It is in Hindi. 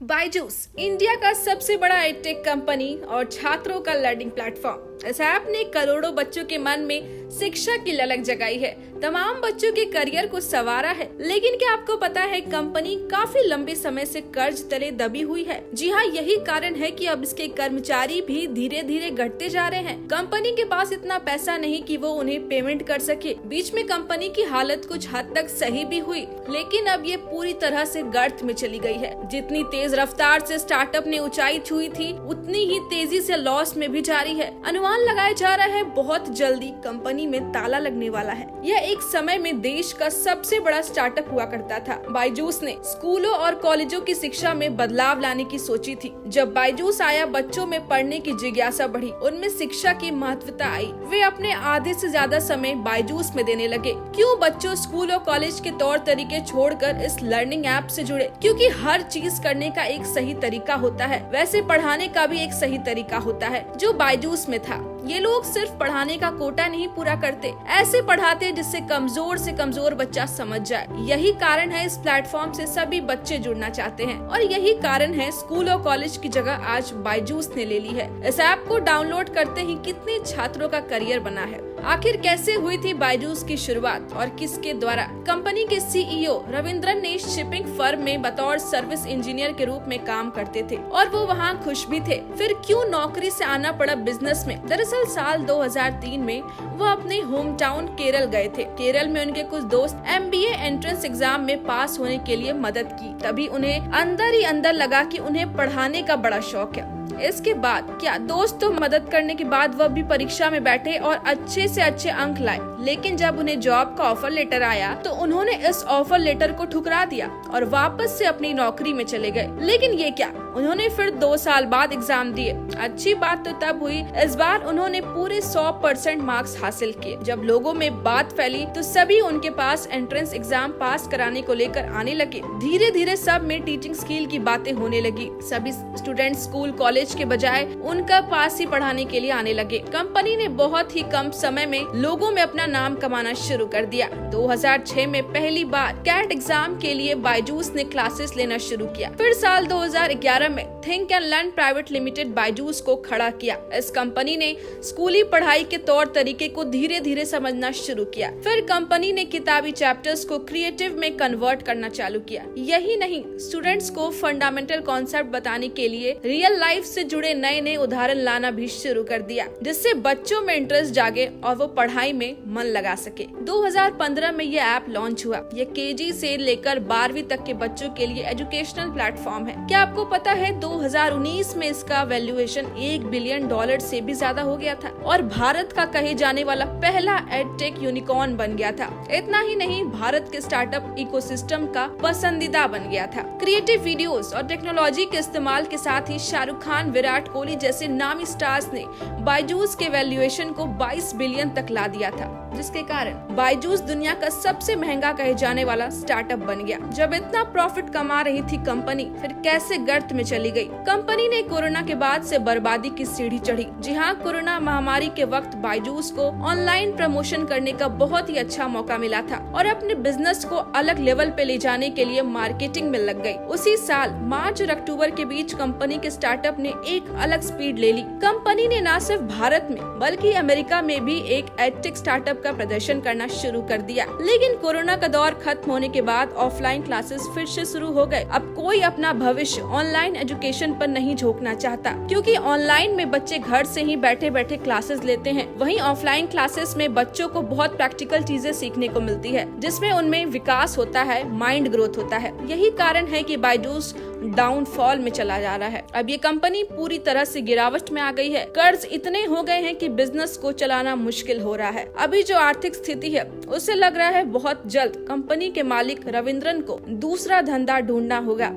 बायजूस इंडिया का सबसे बड़ा एडटेक कंपनी और छात्रों का लर्निंग प्लेटफॉर्म। इस ऐप ने करोड़ों बच्चों के मन में शिक्षा की ललक जगाई है, तमाम बच्चों के करियर को संवारा है। लेकिन क्या आपको पता है, कंपनी काफी लंबे समय से कर्ज तले दबी हुई है। जी हाँ, यही कारण है कि अब इसके कर्मचारी भी धीरे धीरे घटते जा रहे हैं। कंपनी के पास इतना पैसा नहीं कि वो उन्हें पेमेंट कर सके। बीच में कंपनी की हालत कुछ हद तक सही भी हुई, लेकिन अब ये पूरी तरह से गर्त में चली गई है। जितनी तेज रफ्तार से स्टार्टअप ने ऊंचाई छुई थी, उतनी ही तेजी से लॉस में भी जारी है। अनुमान लगाया जा रहा है बहुत जल्दी कंपनी में ताला लगने वाला है। यह एक समय में देश का सबसे बड़ा स्टार्टअप हुआ करता था। बायजूस ने स्कूलों और कॉलेजों की शिक्षा में बदलाव लाने की सोची थी। जब बायजूस आया, बच्चों में पढ़ने की जिज्ञासा बढ़ी, उनमें शिक्षा की महत्वता आई। वे अपने आधे से ज्यादा समय बायजूस में देने लगे। क्यों बच्चों स्कूल और कॉलेज के तौर तरीके छोड़कर इस लर्निंग ऐप से जुड़े? क्योंकि हर चीज करने का एक सही तरीका होता है, वैसे पढ़ाने का भी एक सही तरीका होता है, जो बायजूस में था। ये लोग सिर्फ पढ़ाने का कोटा नहीं पूरा करते, ऐसे पढ़ाते जिससे कमजोर से कमजोर बच्चा समझ जाए। यही कारण है इस प्लेटफॉर्म से सभी बच्चे जुड़ना चाहते हैं, और यही कारण है स्कूल और कॉलेज की जगह आज बायजूस ने ले ली है। इस ऐप को डाउनलोड करते ही कितने छात्रों का करियर बना है। आखिर कैसे हुई थी बायजूस की शुरुआत और किसके द्वारा? कंपनी के सीईओ रविंद्रन ने शिपिंग फर्म में बतौर सर्विस इंजीनियर के रूप में काम करते थे, और वो वहाँ खुश भी थे। फिर क्यों नौकरी से आना पड़ा बिजनेस में? दरअसल साल 2003 में वो अपने होम टाउन केरल गए थे। केरल में उनके कुछ दोस्त MBA एंट्रेंस एग्जाम में पास होने के लिए मदद की। तभी उन्हें अंदर ही अंदर लगा कि उन्हें पढ़ाने का बड़ा शौक है। इसके बाद क्या, दोस्त तो मदद करने के बाद वह भी परीक्षा में बैठे और अच्छे से अच्छे अंक लाए। लेकिन जब उन्हें जॉब का ऑफर लेटर आया तो उन्होंने इस ऑफर लेटर को ठुकरा दिया और वापस से अपनी नौकरी में चले गए। लेकिन ये क्या, उन्होंने फिर 2 साल बाद एग्जाम दिए। अच्छी बात तो तब हुई, इस बार उन्होंने पूरे 100% मार्क्स हासिल किए। जब लोगों में बात फैली तो सभी उनके पास एंट्रेंस एग्जाम पास कराने को लेकर आने लगे। धीरे धीरे सब में टीचिंग स्किल की बातें होने लगी। सभी स्टूडेंट स्कूल कॉलेज के बजाय उनका पास ही पढ़ाने के लिए आने लगे। कंपनी ने बहुत ही कम समय में लोगों में अपना नाम कमाना शुरू कर दिया। 2006 में पहली बार कैट एग्जाम के लिए बायजूस ने क्लासेस लेना शुरू किया। फिर साल 2011 में think and learn private limited Byju's को खड़ा किया। इस कंपनी ने स्कूली पढ़ाई के तौर तरीके को धीरे धीरे समझना शुरू किया। फिर कंपनी ने किताबी चैप्टर्स को क्रिएटिव में कन्वर्ट करना चालू किया। यही नहीं, स्टूडेंट्स को फंडामेंटल कॉन्सेप्ट बताने के लिए रियल लाइफ से जुड़े नए नए उदाहरण लाना भी शुरू कर दिया, जिससे बच्चों में इंटरेस्ट जागे और वो पढ़ाई में मन लगा सके। 2015 में ये ऐप लॉन्च हुआ। ये KG से लेकर 12वीं तक के बच्चों के लिए एजुकेशनल प्लेटफॉर्म है। क्या आपको पता है 2019 में इसका वैल्यूएशन $1 बिलियन से भी ज्यादा हो गया था, और भारत का कहे जाने वाला पहला एडटेक यूनिकॉर्न बन गया था। इतना ही नहीं, भारत के स्टार्टअप इकोसिस्टम का पसंदीदा बन गया था। क्रिएटिव वीडियोस और टेक्नोलॉजी के इस्तेमाल के साथ ही शाहरुख खान, विराट कोहली जैसे नामी स्टार्स ने बायजूस के वैल्यूएशन को 22 बिलियन तक ला दिया था, जिसके कारण बायजूस दुनिया का सबसे महंगा कहे जाने वाला स्टार्टअप बन गया। जब इतना प्रॉफिट कमा रही थी कंपनी, फिर कैसे गर्त में चली गई? कंपनी ने कोरोना के बाद से बर्बादी की सीढ़ी चढ़ी। जी हाँ, कोरोना महामारी के वक्त बायजूस को ऑनलाइन प्रमोशन करने का बहुत ही अच्छा मौका मिला था, और अपने बिजनेस को अलग लेवल पे ले जाने के लिए मार्केटिंग में लग गई। उसी साल मार्च और अक्टूबर के बीच कंपनी के स्टार्टअप ने एक अलग स्पीड ले ली। कंपनी ने न सिर्फ भारत में बल्कि अमेरिका में भी एक एडटेक स्टार्टअप का प्रदर्शन करना शुरू कर दिया। लेकिन कोरोना का दौर खत्म होने के बाद ऑफलाइन क्लासेस फिर से शुरू हो गए। अब कोई अपना भविष्य ऑनलाइन एजुकेशन पर नहीं झोंकना चाहता, क्योंकि ऑनलाइन में बच्चे घर से ही बैठे बैठे क्लासेस लेते हैं। वहीं ऑफलाइन क्लासेस में बच्चों को बहुत प्रैक्टिकल चीजें सीखने को मिलती है, जिसमें उनमें विकास होता है, माइंड ग्रोथ होता है। यही कारण है कि बायजूस डाउनफॉल में चला जा रहा है। अब ये कंपनी पूरी तरह से गिरावट में आ गई है। कर्ज इतने हो गए हैं कि बिजनेस को चलाना मुश्किल हो रहा है। अभी जो आर्थिक स्थिति है, उससे लग रहा है बहुत जल्द कंपनी के मालिक रविंद्रन को दूसरा धंधा ढूंढना होगा।